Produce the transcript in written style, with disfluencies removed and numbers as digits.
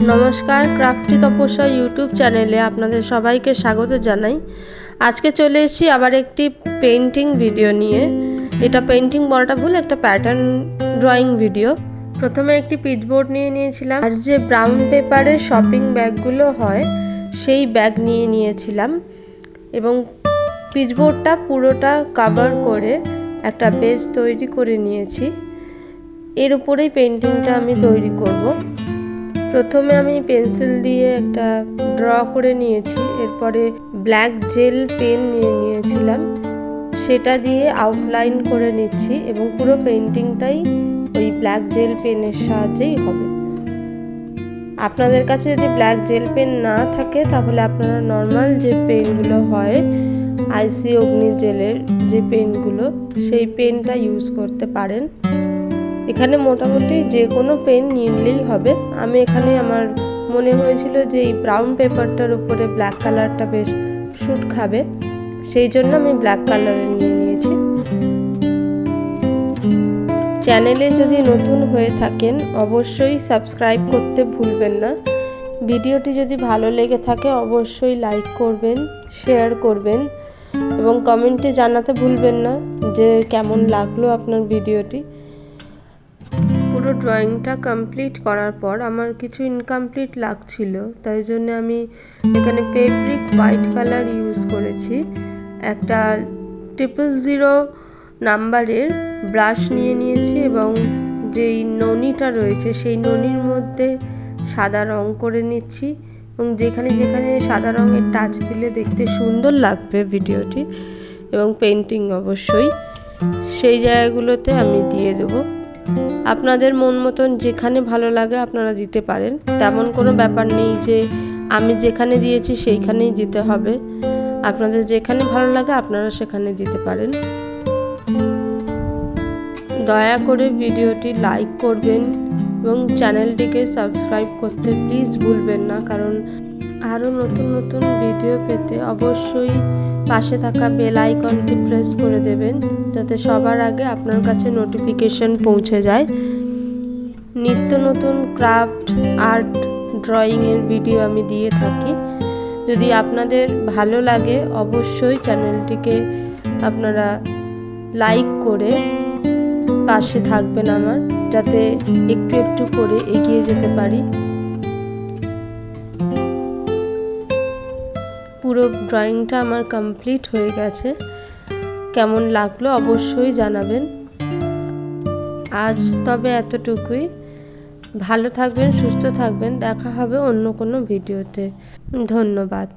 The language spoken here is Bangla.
নমস্কার, ক্রাফটি তপস্যা ইউটিউব চ্যানেলে আপনাদের সবাইকে স্বাগত জানাই। আজকে চলে এসেছি আবার একটি পেন্টিং ভিডিও নিয়ে। এটা পেন্টিং বলাটা ভুল, একটা প্যাটার্ন ড্রয়িং ভিডিও। প্রথমে একটি পিচবোর্ড নিয়ে নিয়েছিলাম, আর যে ব্রাউন পেপারের শপিং ব্যাগগুলো হয় সেই ব্যাগ নিয়ে নিয়েছিলাম, এবং পিচবোর্ডটা পুরোটা কভার করে একটা বেস তৈরি করে নিয়েছি। এর উপরেই পেন্টিংটা আমি তৈরি করব। প্রথমে আমি পেন্সিল দিয়ে একটা ড্র করে নিয়েছি, এরপরে ব্ল্যাক জেল পেন নিয়ে নিয়েছিলাম, সেটা দিয়ে আউটলাইন করে নিচ্ছি, এবং পুরো পেন্টিংটাই ওই ব্ল্যাক জেল পেনের সাহায্যেই হবে। আপনাদের কাছে যদি ব্ল্যাক জেল পেন না থাকে তাহলে আপনারা নর্মাল যে পেনগুলো হয় আইসি অগ্নি জেলের যে পেনগুলো, সেই পেনটা ইউজ করতে পারেন। এখানে মোটামুটি যে কোনো পেন নিলেই হবে। আমি এখানে আমার মনে হয়েছিল যে এই ব্রাউন পেপারটার উপরে ব্ল্যাক কালারটা বেশ স্যুট খাবে, সেই জন্য আমি ব্ল্যাক কালারের নিয়ে নিয়েছি। চ্যানেলে যদি নতুন হয়ে থাকেন অবশ্যই সাবস্ক্রাইব করতে ভুলবেন না। ভিডিওটি যদি ভালো লেগে থাকে অবশ্যই লাইক করবেন, শেয়ার করবেন, এবং কমেন্টে জানাতে ভুলবেন না যে কেমন লাগলো আপনার ভিডিওটি। পুরো ড্রয়িংটা কমপ্লিট করার পর আমার কিছু ইনকমপ্লিট লাগছিল, তাই জন্য আমি এখানে ফেব্রিক হোয়াইট কালার ইউজ করেছি। একটা 000 নাম্বারের ব্রাশ নিয়ে নিয়েছি, এবং যেই ননিটা রয়েছে সেই ননির মধ্যে সাদা রং করে নিচ্ছি, এবং যেখানে যেখানে সাদা রঙের টাচ দিলে দেখতে সুন্দর লাগবে ভিডিওটি এবং পেন্টিং অবশ্যই, সেই জায়গাগুলোতে আমি দিয়ে দেবো। আপনাদের মন মতন যেখানে ভালো লাগে আপনারা দিতে পারেন, তেমন কোনো ব্যাপার নেই যে আমি যেখানে দিয়েছি সেইখানেই দিতে হবে। আপনাদের যেখানে ভালো লাগে আপনারা সেখানে দিতে পারেন। দয়া করে ভিডিওটি লাইক করবেন এবং চ্যানেলটিকে সাবস্ক্রাইব করতে প্লিজ ভুলবেন না, কারণ আরও নতুন নতুন ভিডিও পেতে অবশ্যই পাশে থাকা বেল আইকনটি প্রেস করে দেবেন, যাতে সবার আগে আপনার কাছে নোটিফিকেশন পৌঁছে যায়। নিত্য নতুন ক্রাফট, আর্ট, ড্রয়িংয়ের ভিডিও আমি দিয়ে থাকি। যদি আপনাদের ভালো লাগে অবশ্যই চ্যানেলটিকে আপনারা লাইক করে পাশে থাকবেন আমার, যাতে একটু একটু করে এগিয়ে যেতে পারি। পুরো ড্রয়িংটা আমার কমপ্লিট হয়ে গেছে। কেমন লাগলো অবশ্যই জানাবেন। আজ তবে এতটুকুই। ভালো থাকবেন, সুস্থ থাকবেন। দেখা হবে অন্য কোনো ভিডিওতে। ধন্যবাদ।